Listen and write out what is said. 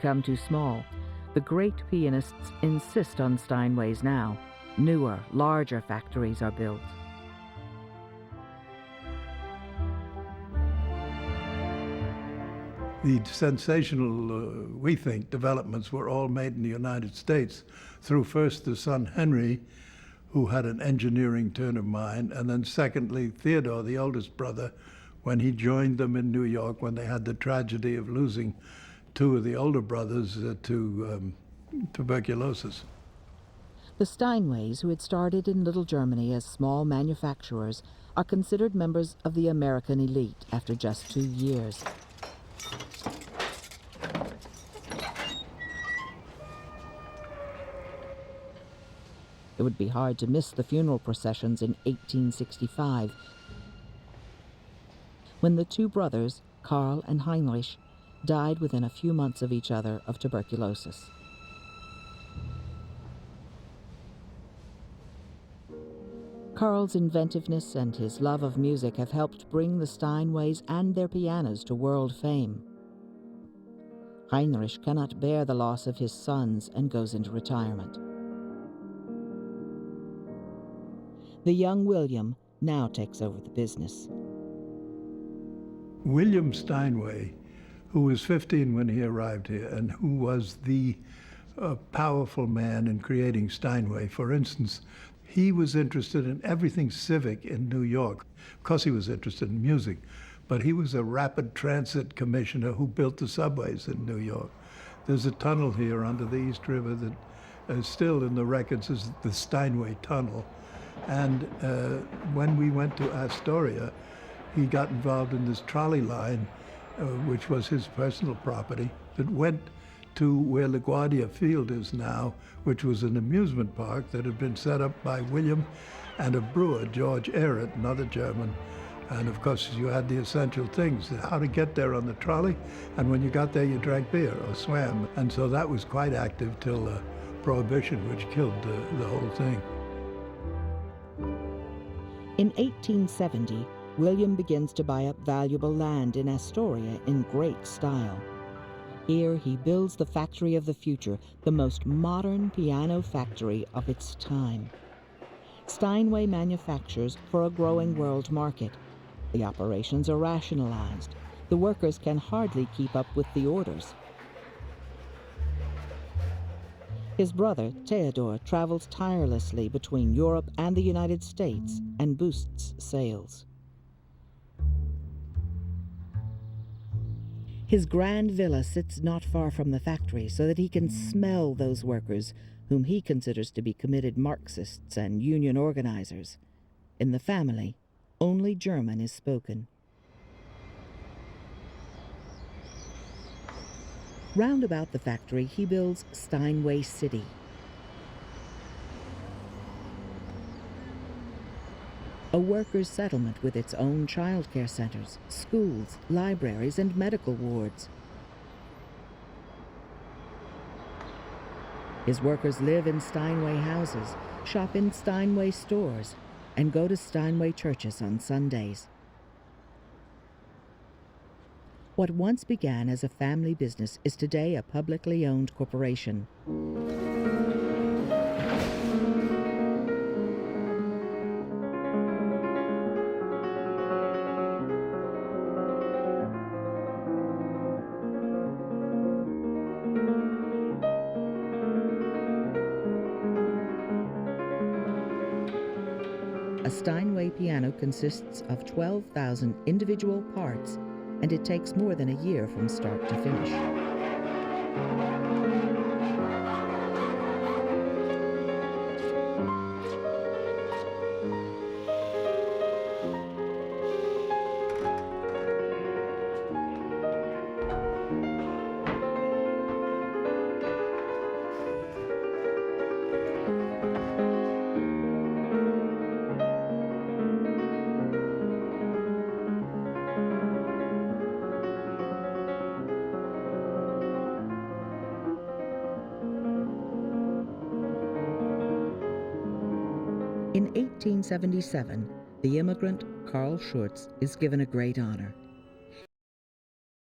become too small. The great pianists insist on Steinways now. Newer, larger factories are built. The sensational, we think, developments were all made in the United States through first the son Henry, who had an engineering turn of mind, and then secondly, Theodore, the oldest brother, when he joined them in New York when they had the tragedy of losing two of the older brothers to tuberculosis. The Steinways, who had started in Little Germany as small manufacturers, are considered members of the American elite after just 2 years. It would be hard to miss the funeral processions in 1865, when the two brothers, Karl and Heinrich, died within a few months of each other of tuberculosis. Karl's inventiveness and his love of music have helped bring the Steinways and their pianos to world fame. Heinrich cannot bear the loss of his sons and goes into retirement. The young William now takes over the business. William Steinway, who was 15 when he arrived here and who was the powerful man in creating Steinway, for instance, he was interested in everything civic in New York. Of course he was interested in music, but he was a rapid transit commissioner who built the subways in New York. There's a tunnel here under the East River that is still in the records as the Steinway Tunnel. And when we went to Astoria, he got involved in this trolley line, which was his personal property, that went to where LaGuardia Field is now, which was an amusement park that had been set up by William and a brewer, George Ehret, another German. And of course, you had the essential things, how to get there on the trolley, and when you got there, you drank beer or swam. And so that was quite active till Prohibition, which killed the whole thing. In 1870, William begins to buy up valuable land in Astoria in great style. Here he builds the factory of the future, the most modern piano factory of its time. Steinway manufactures for a growing world market. The operations are rationalized. The workers can hardly keep up with the orders. His brother, Theodore, travels tirelessly between Europe and the United States and boosts sales. His grand villa sits not far from the factory so that he can smell those workers whom he considers to be committed Marxists and union organizers. In the family, only German is spoken. Round about the factory, he builds Steinway City. A workers' settlement with its own childcare centers, schools, libraries, and medical wards. His workers live in Steinway houses, shop in Steinway stores, and go to Steinway churches on Sundays. What once began as a family business is today a publicly owned corporation. A Steinway piano consists of 12,000 individual parts, and it takes more than a year from start to finish. In 1877, the immigrant Karl Schurz is given a great honor.